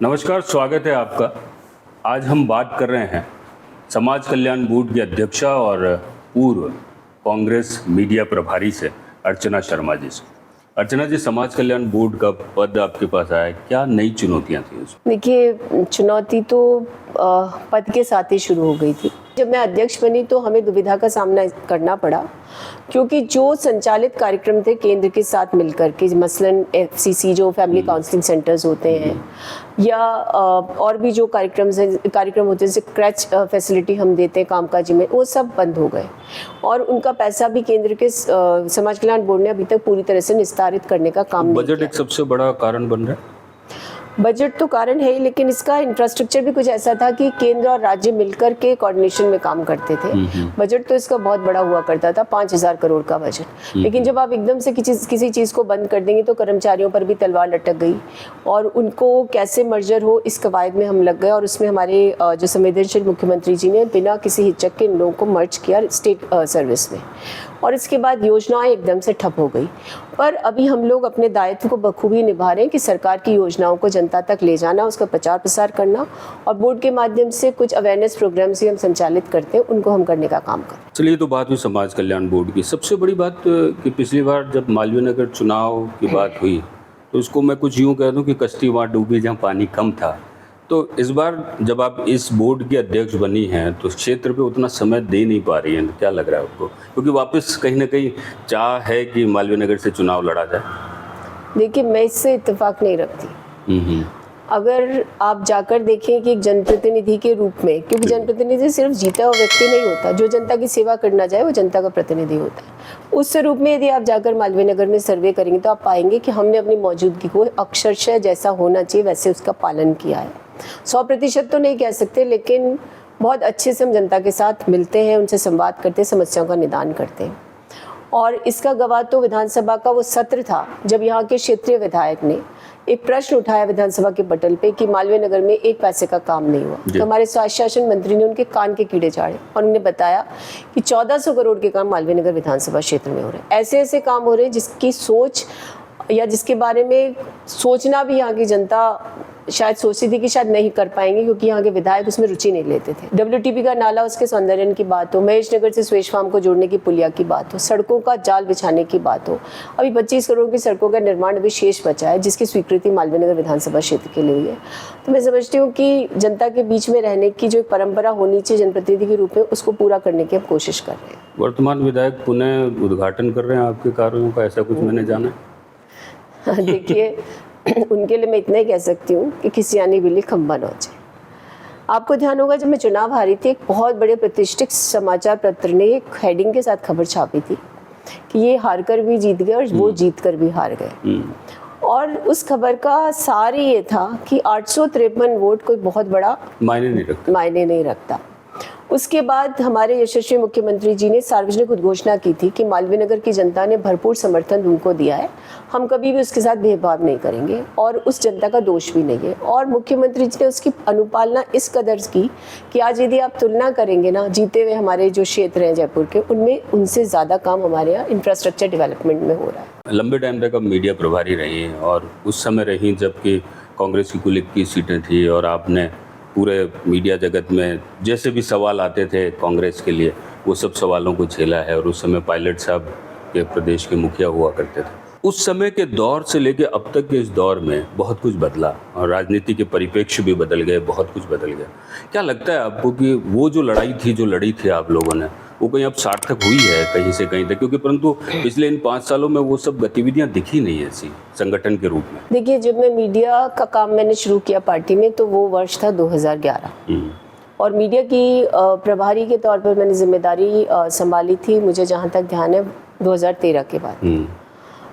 नमस्कार, स्वागत है आपका। आज हम बात कर रहे हैं समाज कल्याण बोर्ड की अध्यक्षा और पूर्व कांग्रेस मीडिया प्रभारी से अर्चना शर्मा जी से। अर्चना जी, समाज कल्याण बोर्ड का पद आपके पास आया, क्या नई चुनौतियां थी उसमें? देखिए, चुनौती तो पद के साथ ही शुरू हो गई थी। जब मैं अध्यक्ष बनी तो हमें दुविधा का सामना करना पड़ा, क्योंकि जो संचालित कार्यक्रम थे केंद्र के साथ मिलकर के, मसलन FCC जो फैमिली काउंसलिंग सेंटर्स होते हैं, या और भी जो कार्यक्रम होते हैं, जैसे क्रैच फैसिलिटी हम देते हैं कामकाजी में, वो सब बंद हो गए और उनका पैसा भी केंद्र के समाज कल्याण बोर्ड ने अभी तक पूरी तरह से निस्तारित करने का काम नहीं किया। बजट एक सबसे बड़ा कारण बन रहा है। बजट तो कारण है ही, लेकिन इसका इंफ्रास्ट्रक्चर भी कुछ ऐसा था कि केंद्र और राज्य मिलकर के कोऑर्डिनेशन में काम करते थे। बजट तो इसका बहुत बड़ा हुआ करता था, 5,000 करोड़ का बजट। लेकिन जब आप एकदम से किसी चीज़ को बंद कर देंगे तो कर्मचारियों पर भी तलवार लटक गई और उनको कैसे मर्जर हो इस कवायद में हम लग गए। और उसमें हमारे जो संवेदनशील मुख्यमंत्री जी ने बिना किसी हिचक के इन लोगों को मर्ज किया स्टेट सर्विस में, और इसके बाद योजनाएं एकदम से ठप हो गई। पर अभी हम लोग अपने दायित्व को बखूबी निभा रहे हैं कि सरकार की योजनाओं को जनता तक ले जाना, उसका प्रचार प्रसार करना, और बोर्ड के माध्यम से कुछ अवेयरनेस प्रोग्राम्स भी हम संचालित करते हैं, उनको हम करने का काम करें। चलिए, तो बात हुई समाज कल्याण बोर्ड की। सबसे बड़ी बात कि पिछली बार जब मालवीय नगर चुनाव की बात हुई तो उसको मैं कुछ यूँ कह दूँ कि कश्ती वहाँ डूबी जहाँ पानी कम था। तो इस बार जब आप इस बोर्ड की अध्यक्ष बनी हैं तो क्षेत्र पे उतना समय दे नहीं पा रही हैं, क्या लग रहा है आपको? क्योंकि वापस कहीं ना कहीं चाह है कि मालवीय नगर से चुनाव लड़ा जाए। देखिए, मैं इससे इत्तेफाक नहीं रखती। अगर आप जाकर देखें कि एक जनप्रतिनिधि के रूप में, क्योंकि जनप्रतिनिधि सिर्फ जीता हुआ व्यक्ति नहीं होता, जो जनता की सेवा करना चाहे वो जनता का प्रतिनिधि होता है। उस रूप में यदि आप जाकर मालवीय नगर में सर्वे करेंगे तो आप पाएंगे कि हमने अपनी मौजूदगी को अक्षरशः जैसा होना चाहिए वैसे उसका पालन किया है। 100% तो नहीं कह सकते, लेकिन बहुत अच्छे से हम जनता के साथ मिलते हैं, उनसे संवाद करते हैं, समस्याओं का निदान करते हैं। और इसका गवाह तो विधानसभा का वो सत्र था जब यहाँ के क्षेत्रीय विधायक ने एक प्रश्न उठाया विधानसभा के पटल पे कि मालवीय नगर में एक पैसे का काम नहीं हुआ। तो हमारे स्वास्थ्य शासन मंत्री ने उनके कान के कीड़े झाड़े और उन्हें बताया कि 1400 करोड़ के काम मालवीय नगर विधानसभा क्षेत्र में हो रहे हैं। ऐसे ऐसे काम हो रहे हैं जिसकी सोच या जिसके बारे में सोचना भी यहाँ की जनता शायद सोचती थी कि शायद नहीं कर पाएंगे, क्योंकि यहाँ के विधायक उसमें रुचि नहीं लेते थे। WTP का नाला, उसके सौंदर्यन की बात हो, महेश नगर से सुरेश फार्म को जोड़ने की पुलिया की बात हो, सड़कों का जाल बिछाने की बात हो, अभी 25 करोड़ की सड़कों का निर्माण अभी शेष बचा है, जिसकी स्वीकृति मालवीय नगर विधानसभा क्षेत्र के लिए हुई है। तो मैं समझती हूँ कि जनता के बीच में रहने की जो एक परंपरा होनी चाहिए जनप्रतिनिधि के रूप में, उसको पूरा करने की हम कोशिश कर रहे हैं। वर्तमान विधायक पुनः उद्घाटन कर रहे हैं आपके कार्यों का, ऐसा कुछ मैंने जाना? देखिए, उनके लिए मैं इतना ही कह सकती हूँ कि किसी आने बिल्ली खंबा नोचे। आपको ध्यान होगा जब मैं चुनाव हारी थी, एक बहुत बड़े प्रतिष्ठित समाचार पत्र ने एक हेडिंग के साथ खबर छापी थी कि ये हार कर भी जीत गए और वो जीत कर भी हार गए। और उस खबर का सार ये था कि 853 वोट कोई बहुत बड़ा मायने नहीं रखता। उसके बाद हमारे यशस्वी मुख्यमंत्री जी ने सार्वजनिक उद्घोषणा की थी कि मालवीय नगर की जनता ने भरपूर समर्थन उनको दिया है, हम कभी भी उसके साथ भेदभाव नहीं करेंगे और उस जनता का दोष भी नहीं है। और मुख्यमंत्री जी ने उसकी अनुपालना इस कदर की कि आज यदि आप तुलना करेंगे ना जीते हुए हमारे जो क्षेत्र हैं जयपुर के, उनमें उनसे ज़्यादा काम हमारे यहाँ इंफ्रास्ट्रक्चर डेवलपमेंट में हो रहा है। लंबे टाइम तक आप मीडिया प्रभारी रही हैं और उस समय रही जबकि कांग्रेस की कुल 21 सीटें थी और आपने पूरे मीडिया जगत में जैसे भी सवाल आते थे कांग्रेस के लिए वो सब सवालों को झेला है। और उस समय पायलट साहब के प्रदेश के मुखिया हुआ करते थे। उस समय के दौर से लेके अब तक के इस दौर में बहुत कुछ बदला और राजनीति के परिप्रेक्ष्य भी बदल गए, बहुत कुछ बदल गया। क्या लगता है आपको कि वो जो लड़ाई थी जो लड़ी थी आप लोगों ने, वो कहीं अब सार्थक हुई है कहीं से कहीं तक? क्योंकि परंतु पिछले इन 5 सालों में वो सब गतिविधियां दिखी नहीं ऐसी संगठन के रूप में। देखिए, जब मैं मीडिया का काम मैंने शुरू किया पार्टी में तो वो वर्ष था 2011 और मीडिया की प्रभारी के तौर पर मैंने जिम्मेदारी संभाली थी, मुझे जहाँ तक ध्यान है 2013 के बाद।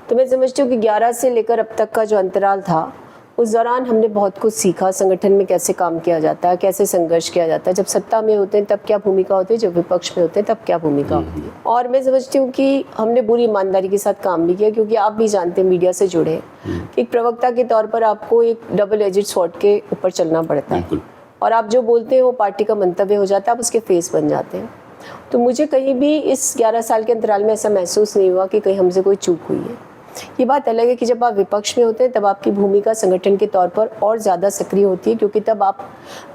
तो मैं समझती हूँ कि 11 से लेकर अब तक का जो अंतराल था, उस दौरान हमने बहुत कुछ सीखा, संगठन में कैसे काम किया जाता है, कैसे संघर्ष किया जाता है, जब सत्ता में होते हैं तब क्या भूमिका होती है, जब विपक्ष में होते हैं तब क्या भूमिका होती है। और मैं समझती हूँ कि हमने पूरी ईमानदारी के साथ काम भी किया, क्योंकि आप भी जानते हैं मीडिया से जुड़े कि एक प्रवक्ता के तौर पर आपको एक डबल एजेड स्वॉर्ड के ऊपर चलना पड़ता है और आप जो बोलते हैं वो पार्टी का मंतव्य हो जाता है, आप उसके फेस बन जाते हैं। तो मुझे कहीं भी इस 11 साल के अंतराल में ऐसा महसूस नहीं हुआ कि कहीं हमसे कोई चूक हुई है। ये बात अलग है कि जब आप विपक्ष में होते हैं तब आपकी भूमिका संगठन के तौर पर और ज़्यादा सक्रिय होती है, क्योंकि तब आप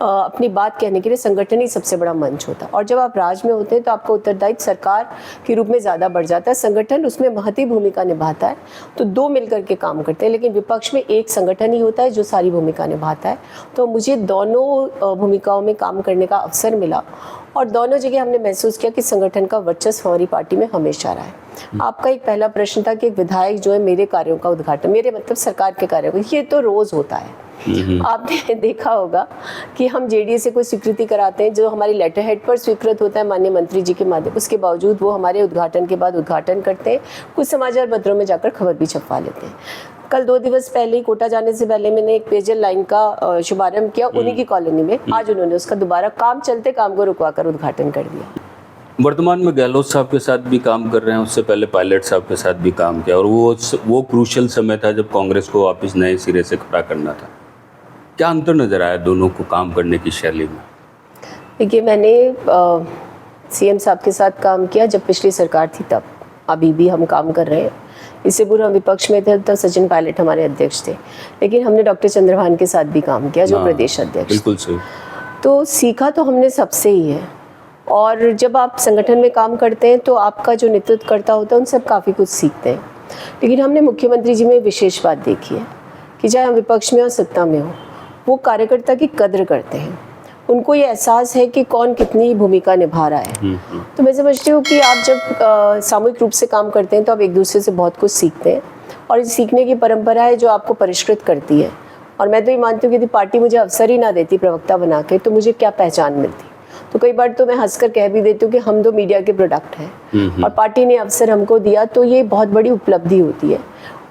अपनी बात कहने के लिए संगठन ही सबसे बड़ा मंच होता है। और जब आप राज में होते हैं तो आपका उत्तरदायित्व सरकार के रूप में ज़्यादा बढ़ जाता है, संगठन उसमें महती भूमिका निभाता है, तो दो मिलकर के काम करते हैं। लेकिन विपक्ष में एक संगठन ही होता है जो सारी भूमिका निभाता है। तो मुझे दोनों भूमिकाओं में काम करने का अवसर मिला और दोनों जगह हमने महसूस किया कि संगठन का वर्चस्व हमारी पार्टी में हमेशा रहा है। आपका एक पहला प्रश्न था कि एक विधायक जो है मेरे कार्यों का उद्घाटन, मेरे मतलब सरकार के कार्यों का, ये तो रोज होता है। आपने देखा होगा कि हम जेडीएस से कोई स्वीकृति कराते हैं जो हमारी लेटर हेड पर स्वीकृत होता है माननीय मंत्री जी के माध्यम, उसके बावजूद वो हमारे उद्घाटन के बाद उद्घाटन करते हैं, कुछ समाचार पत्रों में जाकर खबर भी छपवा लेते हैं। कल 2 दिवस पहले ही कोटा जाने से पहले मैंने एक पेयजल लाइन का शुभारंभ किया उन्हीं की कॉलोनी में। आज उन्होंने उसका दोबारा काम चलते काम को रुकवा कर उद्घाटन कर दिया। वर्तमान में गहलोत साहब के साथ भी काम कर रहे हैं, उससे पहले पायलट साहब के साथ भी काम किया, और वो क्रूशल समय था जब कांग्रेस को वापस नए सिरे से खड़ा करना था। क्या अंतर नजर आया दोनों को काम करने की शैली में? देखिए, मैंने सीएम साहब के साथ काम किया जब पिछली सरकार थी तब, अभी भी हम काम कर रहे हैं। इससे पूर्व हम विपक्ष में थे तब सचिन पायलट हमारे अध्यक्ष थे, लेकिन हमने डॉक्टर चंद्रभान के साथ भी काम किया जो प्रदेश अध्यक्ष। बिल्कुल सही। तो सीखा तो हमने सबसे ही है, और जब आप संगठन में काम करते हैं तो आपका जो नेतृत्व करता होता है उनसे आप काफ़ी कुछ सीखते हैं। लेकिन हमने मुख्यमंत्री जी में विशेष बात देखी है कि चाहे हम विपक्ष में हो सत्ता में हो, वो कार्यकर्ता की कद्र करते हैं। उनको ये एहसास है कि कौन कितनी भूमिका निभा रहा है। तो मैं समझती हूँ कि आप जब सामूहिक रूप से काम करते हैं तो आप एक दूसरे से बहुत कुछ सीखते हैं, और इस सीखने की परंपरा है जो आपको परिष्कृत करती है। और मैं तो ये मानती हूँ कि यदि पार्टी मुझे अवसर ही ना देती प्रवक्ता बना के, तो मुझे क्या पहचान मिलती। तो कई बार तो मैं हंसकर कह भी देती हूँ कि हम तो मीडिया के प्रोडक्ट हैं और पार्टी ने अवसर हमको दिया, तो ये बहुत बड़ी उपलब्धि होती है।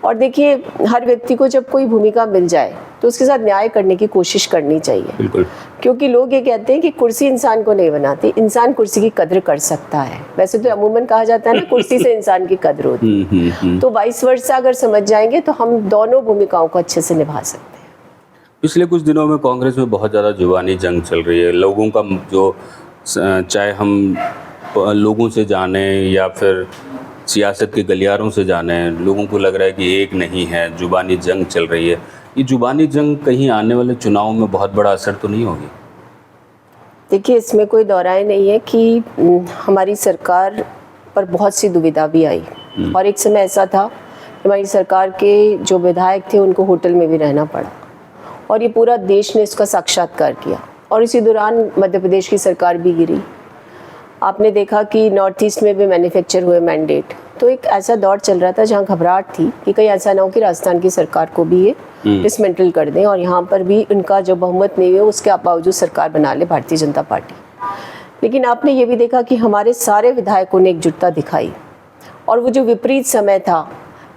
और देखिए, हर व्यक्ति को जब कोई भूमिका मिल जाए तो उसके साथ न्याय करने की कोशिश करनी चाहिए। बिल्कुल। क्योंकि लोग ये कहते हैं कि कुर्सी इंसान को नहीं बनाती, इंसान कुर्सी की कद्र कर सकता है। वैसे तो अमूमन कहा जाता है ना, कुर्सी से इंसान की कद्र होती है। तो वाइस वर्सा अगर समझ जाएंगे तो हम दोनों भूमिकाओं को अच्छे से निभा सकते हैं। पिछले कुछ दिनों में कांग्रेस में बहुत ज़्यादा जुबानी जंग चल रही है। लोगों का जो, चाहे हम लोगों से जाने या फिर सियासत के गलियारों से जाने, लोगों को लग रहा है कि एक नहीं है, जुबानी जंग चल रही है। ये जुबानी जंग कहीं आने वाले चुनाव में बहुत बड़ा असर तो नहीं होगी? देखिए, इसमें कोई दौराय नहीं है कि हमारी सरकार पर बहुत सी दुविधा भी आई, और एक समय ऐसा था हमारी सरकार के जो विधायक थे उनको होटल में भी रहना पड़ा, और ये पूरा देश ने इसका साक्षात्कार किया। और इसी दौरान मध्य प्रदेश की सरकार भी गिरी। आपने देखा कि नॉर्थ ईस्ट में भी मैन्युफैक्चर हुए मैंडेट। तो एक ऐसा दौर चल रहा था जहां घबराहट थी कि कहीं ऐसा ना हो कि राजस्थान की सरकार को भी ये डिसमेंटल कर दें, और यहाँ पर भी उनका जो बहुमत नहीं है उसके बावजूद सरकार बना ले भारतीय जनता पार्टी। लेकिन आपने ये भी देखा कि हमारे सारे विधायकों ने एकजुटता दिखाई, और वो जो विपरीत समय था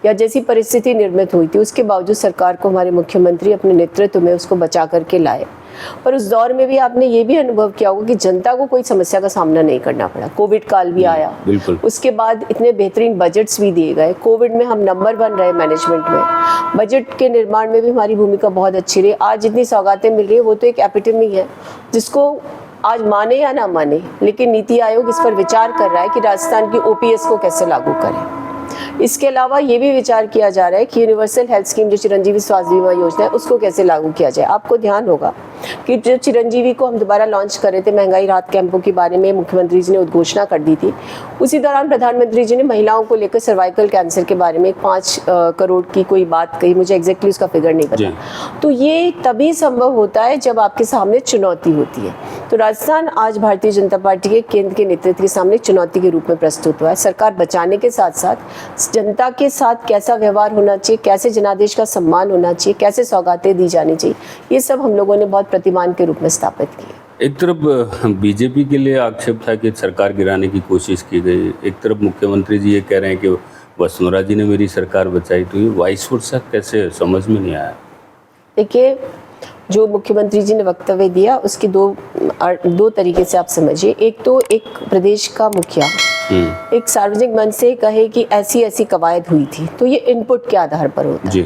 या जैसी परिस्थिति निर्मित हुई थी उसके बावजूद सरकार को हमारे मुख्यमंत्री अपने नेतृत्व में उसको बचा करके लाए। पर उस दौर में भी आपने ये भी अनुभव किया होगा कि जनता को कोई समस्या का सामना नहीं करना पड़ा। कोविड काल भी आया, उसके बाद इतने बेहतरीन बजट्स भी दिए गए। कोविड में हम नंबर 1 रहे मैनेजमेंट में। बजट के निर्माण में भी हमारी भूमिका बहुत अच्छी रही। आज जितनी सौगातें मिल रही है वो तो एक एपिटमी है, जिसको आज माने या ना माने, लेकिन नीति आयोग इस पर विचार कर रहा है कि राजस्थान की ओपीएस को कैसे लागू करें। इसके अलावा ये भी विचार किया जा रहा है कि यूनिवर्सल हेल्थ स्कीम जो चिरंजीवी स्वास्थ्य बीमा योजना है उसको कैसे लागू किया जाए। आपको ध्यान होगा कि जब चिरंजीवी को हम दोबारा लॉन्च कर रहे थे, महंगाई राहत कैंपों के बारे में मुख्यमंत्री जी ने उद्घोषणा कर दी थी। उसी दौरान प्रधानमंत्री जी ने महिलाओं को लेकर सर्वाइकल कैंसर के बारे में 5 करोड़ की कोई बात कही, मुझे एग्जैक्टली उसका फिगर नहीं पता। तो ये तभी संभव होता है जब आपके सामने चुनौती होती है। तो राजस्थान आज भारतीय जनता पार्टी के केंद्र के नेतृत्व के सामने चुनौती के रूप में प्रस्तुत हुआ है। सरकार बचाने के साथ साथ जनता के साथ कैसा व्यवहार होना चाहिए, कैसे जनादेश का सम्मान होना चाहिए, कैसे सौगातें दी जानी चाहिए, ये सब हम लोगों ने बहुत प्रतिमान के रूप में स्थापित किए। एक तरफ बीजेपी के लिए आक्षेप था कि सरकार गिराने की कोशिश की गई, एक तरफ मुख्यमंत्री जी ये कह रहे हैं कि वसुंधरा जी ने मेरी सरकार बचाई। तो ये वाइस वर्सा कैसे, समझ में नहीं आया। देखिए, जो मुख्यमंत्री जी ने वक्तव्य दिया उसकी दो तरीके से आप समझिए। एक तो एक प्रदेश का मुखिया एक सार्वजनिक मंच से कहे कि ऐसी ऐसी कवायद हुई थी, तो ये इनपुट के आधार पर होता है।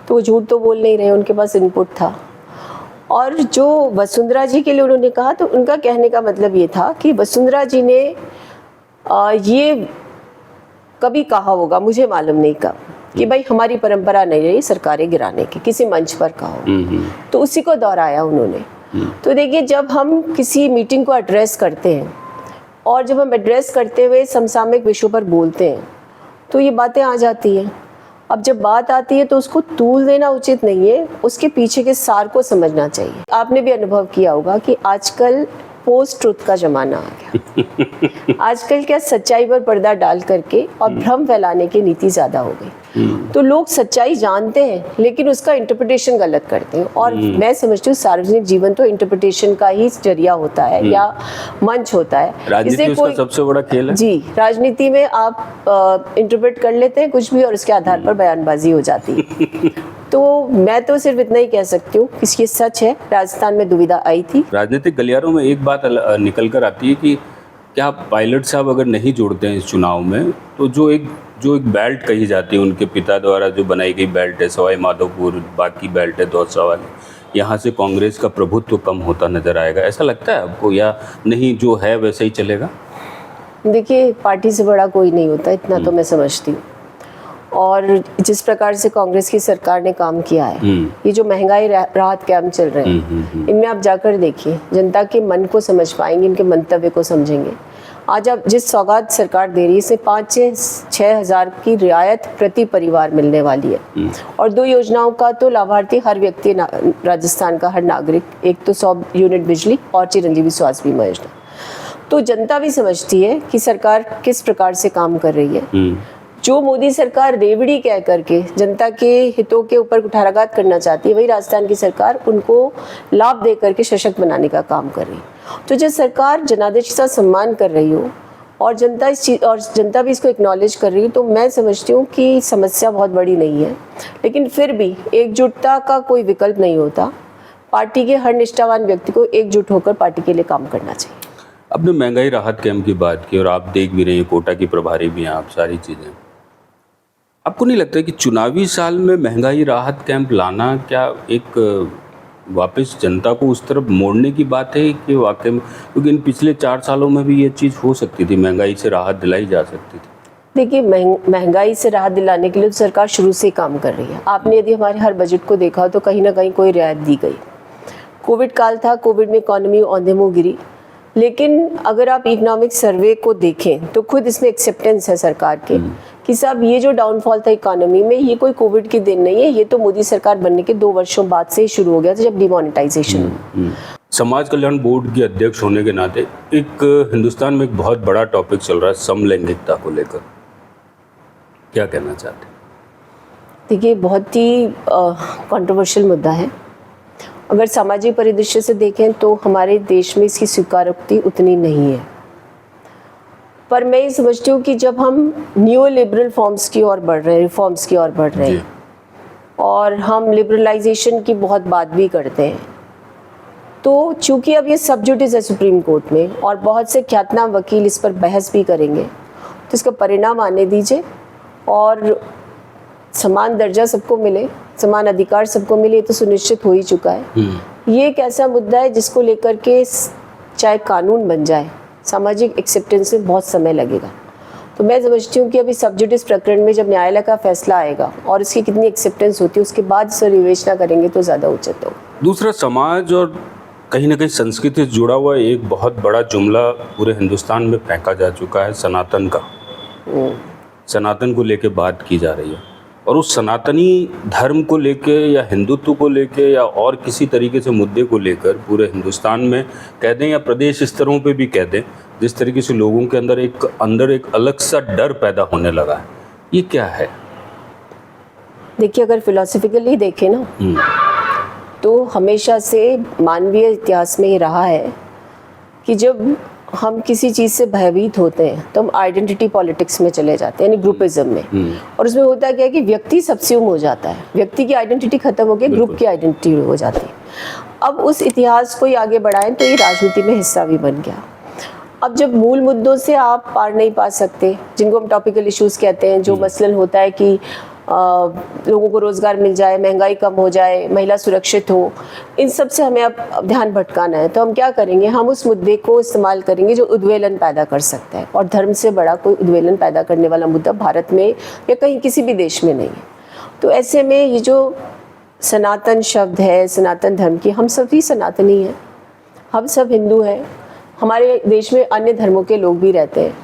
तो वो झूठ तो बोल नहीं रहे, उनके पास इनपुट था। और जो वसुंधरा जी के लिए उन्होंने कहा, तो उनका कहने का मतलब ये था कि वसुंधरा जी ने ये कभी कहा होगा, मुझे मालूम नहीं कब, कि भाई हमारी परंपरा नहीं रही सरकारें गिराने की, किसी मंच पर कहो। तो उसी को दोहराया उन्होंने। तो देखिए, जब हम किसी मीटिंग को एड्रेस करते हैं और जब हम एड्रेस करते हुए समसामयिक विषयों पर बोलते हैं तो ये बातें आ जाती हैं। अब जब बात आती है तो उसको तूल देना उचित नहीं है, उसके पीछे के सार को समझना चाहिए। आपने भी अनुभव किया होगा कि आजकल पोस्ट ट्रुथ का जमाना आ गया। आजकल क्या, सच्चाई पर पर्दा डाल करके और भ्रम फैलाने की नीति ज्यादा हो गई। तो लोग सच्चाई जानते हैं लेकिन उसका इंटरप्रिटेशन गलत करते हैं। और मैं समझती हूँ सार्वजनिक जीवन तो इंटरप्रिटेशन का ही जरिया होता है या मंच होता है। राजनीति उसका सबसे बड़ा खेल है। जी, राजनीति में आप इंटरप्रेट कर लेते हैं कुछ भी और उसके आधार पर बयानबाजी हो जाती है। तो मैं तो सिर्फ इतना ही कह सकती हूँ कि ये सच है, राजस्थान में दुविधा आई थी। राजनीतिक गलियारों में एक बात निकल कर आती है कि क्या पायलट साहब अगर नहीं जोड़ते हैं इस चुनाव में तो जो एक बेल्ट कही जाती है उनके पिता द्वारा जो बनाई गई बेल्ट है, सवाई माधोपुर बाकी बेल्ट है दौसा वाली, यहाँ से कांग्रेस का प्रभुत्व कम होता नजर आएगा, ऐसा लगता है आपको, या नहीं जो है वैसे ही चलेगा? देखिए, पार्टी से बड़ा कोई नहीं होता, इतना तो मैं समझती हूँ। और जिस प्रकार से कांग्रेस की सरकार ने काम किया है, ये जो महंगाई राहत कैंप चल रहे हैं, इनमें आप जाकर देखिए, जनता के मन को समझ पाएंगे, इनके मंतव्य को समझेंगे। आज आप जिस सौगात सरकार दे रही है, इससे 5-6 हज़ार की रियायत प्रति परिवार मिलने वाली है। और 2 योजनाओं का तो लाभार्थी हर व्यक्ति, राजस्थान का हर नागरिक, एक तो 100 यूनिट बिजली और चिरंजीवी स्वास्थ्य बीमा योजना। तो जनता भी समझती है कि सरकार किस प्रकार से काम कर रही है। जो मोदी सरकार रेवड़ी कह करके जनता के हितों के ऊपर कुठाराघात करना चाहती है, वही राजस्थान की सरकार उनको लाभ दे करके सशक्त बनाने का काम कर रही है। तो जब सरकार जनादेश का सम्मान कर रही हो और जनता भी इसको एक्नॉलेज कर रही है, तो मैं समझती हूँ कि समस्या बहुत बड़ी नहीं है। लेकिन फिर भी एकजुटता का कोई विकल्प नहीं होता। पार्टी के हर निष्ठावान व्यक्ति को एकजुट होकर पार्टी के लिए काम करना चाहिए। आपने महंगाई राहत कैंप की बात की और आप देख भी रहे हैं, कोटा की प्रभारी भी हैं आप, सारी चीज़ें। आपको नहीं लगता कि चुनावी साल में महंगाई राहत कैंप लाना क्या एक वापस जनता को उस तरफ मोड़ने की बात है कि वाकई में, क्योंकि इन पिछले 4 सालों में भी ये चीज़ हो सकती थी, महंगाई से राहत दिलाई जा सकती थी। देखिए, महंगाई से राहत दिलाने के लिए तो सरकार शुरू से ही काम कर रही है। आपने यदि हमारे हर बजट को देखा तो कहीं ना कहीं कोई रियायत दी गई। कोविड काल था, कोविड में इकॉनमी औंधे मुँह गिरी, लेकिन अगर आप इकोनॉमिक सर्वे को देखें तो खुद इसमें एक्सेप्टेंस है सरकार के कि साहब ये जो डाउनफॉल था इकोनॉमी में, ये कोई कोविड के दिन नहीं है, ये तो मोदी सरकार बनने के 2 वर्षों बाद से ही शुरू हो गया था, जब डिमोनेटाइजेशन हुआ। समाज कल्याण बोर्ड के अध्यक्ष होने के नाते एक हिंदुस्तान में एक बहुत बड़ा टॉपिक चल रहा है समलैंगिकता को लेकर, क्या कहना चाहते हैं? देखिए, बहुत ही कंट्रोवर्शियल मुद्दा है। अगर सामाजिक परिदृश्य से देखें तो हमारे देश में इसकी स्वीकारोक्ति उतनी नहीं है। पर मैं ये समझती हूँ कि जब हम न्यू लिबरल फॉर्म्स की ओर बढ़ रहे हैं, रिफॉर्म्स की ओर बढ़ रहे हैं और हम लिबरलाइजेशन की बहुत बात भी करते हैं, तो चूंकि अब ये सब जुडिस है सुप्रीम कोर्ट में और बहुत से ख्यातनाम वकील इस पर बहस भी करेंगे, तो इसका परिणाम आने दीजिए और समान दर्जा सबको मिले, समान अधिकार सबको मिले, ये तो सुनिश्चित हो ही चुका है। ये एक ऐसा मुद्दा है जिसको लेकर के चाहे कानून बन जाए, सामाजिक एक्सेप्टेंस में बहुत समय लगेगा। तो मैं समझती हूँ कि अभी सब जुडिस प्रकरण में जब न्यायालय का फैसला आएगा और इसकी कितनी एक्सेप्टेंस होती है, उसके बाद इसे विवेचना करेंगे तो ज़्यादा उचित होगा। दूसरा, समाज और कहीं ना कहीं संस्कृति से जुड़ा हुआ एक बहुत बड़ा जुमला पूरे हिंदुस्तान में फेंका जा चुका है, सनातन का। सनातन को लेके बात की जा रही है और उस सनातनी धर्म को लेके या हिंदुत्व को लेके या और किसी तरीके से मुद्दे को लेकर पूरे हिंदुस्तान में कह दें या प्रदेश स्तरों पे भी कह दें, जिस तरीके से लोगों के अंदर एक अलग सा डर पैदा होने लगा है, ये क्या है? देखिए, अगर फिलोसफिकली देखें ना, तो हमेशा से मानवीय इतिहास में ये रहा है कि जब हम किसी चीज़ से भयभीत होते हैं तो हम आइडेंटिटी पॉलिटिक्स में चले जाते हैं, यानी ग्रुपिज्म में। और उसमें होता क्या है कि व्यक्ति सबस्यूम हो जाता है, व्यक्ति की आइडेंटिटी खत्म हो गई, ग्रुप की आइडेंटिटी हो जाती है। अब उस इतिहास को आगे बढ़ाएं तो ये राजनीति में हिस्सा भी बन गया। अब जब मूल मुद्दों से आप पार नहीं पा सकते, जिनको हम टॉपिकल इश्यूज कहते हैं, जो मसलन होता है कि लोगों को रोज़गार मिल जाए, महंगाई कम हो जाए, महिला सुरक्षित हो, इन सब से हमें अब ध्यान भटकाना है। तो हम क्या करेंगे, हम उस मुद्दे को इस्तेमाल करेंगे जो उद्वेलन पैदा कर सकता है, और धर्म से बड़ा कोई उद्वेलन पैदा करने वाला मुद्दा भारत में या कहीं किसी भी देश में नहीं है। तो ऐसे में ये जो सनातन शब्द है, सनातन धर्म की, हम सभी सनातनी हैं, हम सब हिंदू हैं, हमारे देश में अन्य धर्मों के लोग भी रहते हैं,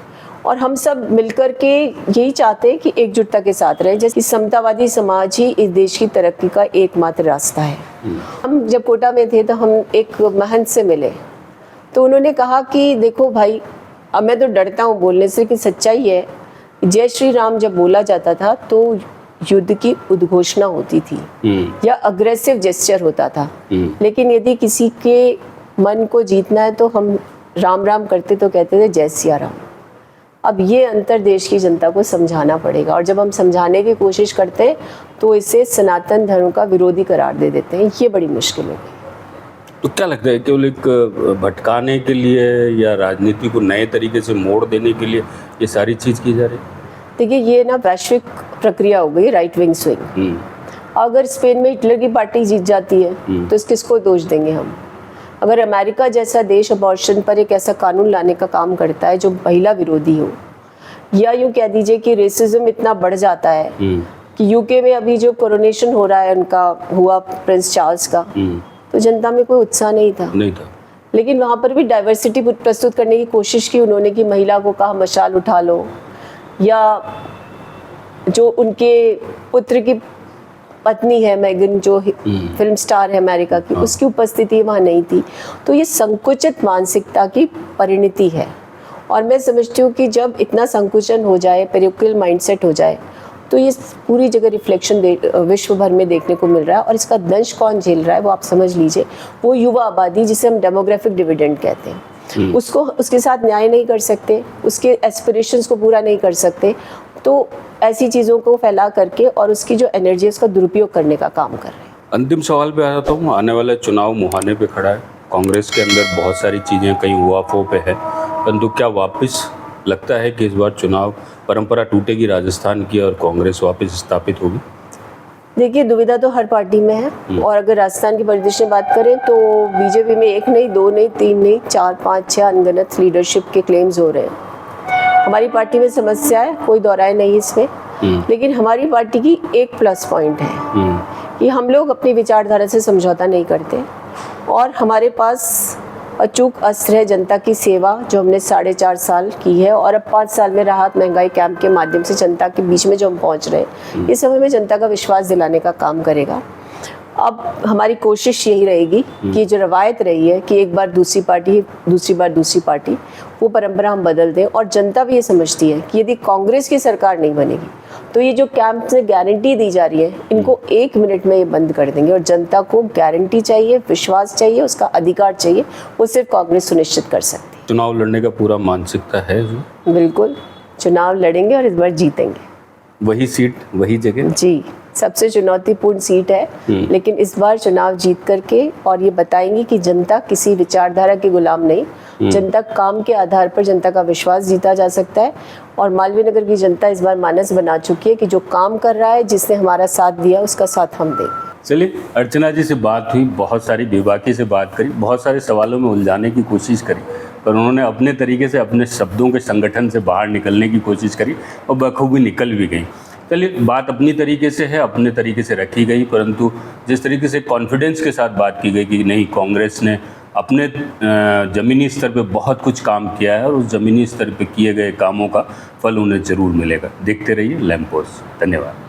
और हम सब मिलकर के यही चाहते हैं कि एकजुटता के साथ रहें। जैसे समतावादी समाज ही इस देश की तरक्की का एकमात्र रास्ता है। हम जब कोटा में थे तो हम एक महंत से मिले, तो उन्होंने कहा कि देखो भाई, अब मैं तो डरता हूँ बोलने से, कि सच्चाई है, जय श्री राम जब बोला जाता था तो युद्ध की उद्घोषणा होती थी या अग्रेसिव जेस्चर होता था, लेकिन यदि किसी के मन को जीतना है तो हम राम राम करते तो कहते थे जय सिया राम। अब ये अंतर देश की जनता को समझाना पड़ेगा, और जब हम समझाने की कोशिश करते हैं तो इसे सनातन धर्म का विरोधी करार दे देते हैं। ये बड़ी मुश्किल हो गई। तो क्या लगता है, केवल एक भटकाने के लिए या राजनीति को नए तरीके से मोड़ देने के लिए ये सारी चीज़ की जा रही है? देखिए, ये ना वैश्विक प्रक्रिया हो गई, राइट विंग स्विंग। अगर स्पेन में हिटलर की पार्टी जीत जाती है तो किसको दोष देंगे हम? अगर अमेरिका जैसा देश अबॉर्शन पर एक ऐसा कानून लाने का काम करता है जो महिला विरोधी हो, या यूँ कह दीजिए कि रेसिज्म इतना बढ़ जाता है कि यूके में अभी जो कोरोनेशन हो रहा है उनका हुआ प्रिंस चार्ल्स का, तो जनता में कोई उत्साह नहीं था। लेकिन वहाँ पर भी डाइवर्सिटी प्रस्तुत करने की कोशिश की उन्होंने, कि महिला को कहा मशाल उठा लो, या जो उनके पुत्र की पत्नी है मेगन, जो फिल्म स्टार है अमेरिका की, उसकी उपस्थिति वहाँ नहीं थी। तो ये संकुचित मानसिकता की परिणति है, और मैं समझती हूँ कि जब इतना संकुचन हो जाए, पेरियोकल माइंडसेट हो जाए, तो ये पूरी जगह रिफ्लेक्शन विश्व भर में देखने को मिल रहा है। और इसका दंश कौन झेल रहा है वो आप समझ लीजिए, वो युवा आबादी, जिसे हम डेमोग्राफिक डिविडेंड कहते हैं। उसको, उसके साथ न्याय नहीं कर सकते, उसके एस्पिरेशंस को पूरा नहीं कर सकते, तो ऐसी चीज़ों को फैला करके और उसकी जो एनर्जी है उसका दुरुपयोग करने का काम कर रहे हैं। अंतिम सवाल पे आ जाता हूँ। आने वाला चुनाव मुहाने पे खड़ा है, कांग्रेस के अंदर बहुत सारी चीज़ें कहीं हुआफो पे है, परंतु क्या वापस लगता है कि इस बार चुनाव परंपरा टूटेगी राजस्थान की और कांग्रेस वापस स्थापित होगी? देखिए, दुविधा तो हर पार्टी में है, और अगर राजस्थान की परिदृश्य में बात करें तो बीजेपी में 1 नहीं, 2 नहीं, 3 नहीं, 4, 5, 6 अनगिनत लीडरशिप के क्लेम्स हो रहे हैं। हमारी पार्टी में समस्या है, कोई दोहराए नहीं इसमें, लेकिन हमारी पार्टी की एक प्लस पॉइंट है कि हम लोग अपनी विचारधारा से समझौता नहीं करते, और हमारे पास अचूक अस्त्र है जनता की सेवा, जो हमने 4.5 साल की है, और अब 5 साल में राहत महंगाई कैंप के माध्यम से जनता के बीच में जो हम पहुंच रहे हैं, ये सब हमें जनता का विश्वास दिलाने का काम करेगा। अब हमारी कोशिश यही रहेगी कि जो रवायत रही है कि एक बार दूसरी पार्टी, दूसरी बार दूसरी पार्टी, वो परंपरा हम बदल दें। और जनता भी ये समझती है कि यदि कांग्रेस की सरकार नहीं बनेगी तो ये जो कैंप से गारंटी दी जा रही है, इनको 1 मिनट में ये बंद कर देंगे। और जनता को गारंटी चाहिए, विश्वास चाहिए, उसका अधिकार चाहिए, वो सिर्फ कांग्रेस सुनिश्चित कर सकती है। चुनाव लड़ने का पूरा मानसिकता है? बिल्कुल, चुनाव लड़ेंगे और इस बार जीतेंगे। वही सीट, वही जगह? जी, सबसे चुनौतीपूर्ण सीट है, लेकिन इस बार चुनाव जीत करके और ये बताएंगे कि जनता किसी विचारधारा के गुलाम नहीं, जनता काम के आधार पर जनता का विश्वास जीता जा सकता है। और मालवीय नगर की जनता इस बार मानस बना चुकी है कि जो काम कर रहा है, जिसने हमारा साथ दिया, उसका साथ हम देंगे। चलिए, अर्चना जी से बात हुई, बहुत सारी बेबाकी से बात करी, बहुत सारे सवालों में उलझाने की कोशिश करी, पर उन्होंने अपने तरीके से अपने शब्दों के संगठन से बाहर निकलने की कोशिश करी और बखूबी निकल भी गई। चलिए, बात अपनी तरीके से है, अपने तरीके से रखी गई, परंतु जिस तरीके से कॉन्फिडेंस के साथ बात की गई कि नहीं, कांग्रेस ने अपने ज़मीनी स्तर पे बहुत कुछ काम किया है और उस ज़मीनी स्तर पे किए गए कामों का फल उन्हें ज़रूर मिलेगा। देखते रहिए लैंप पोस्ट। धन्यवाद।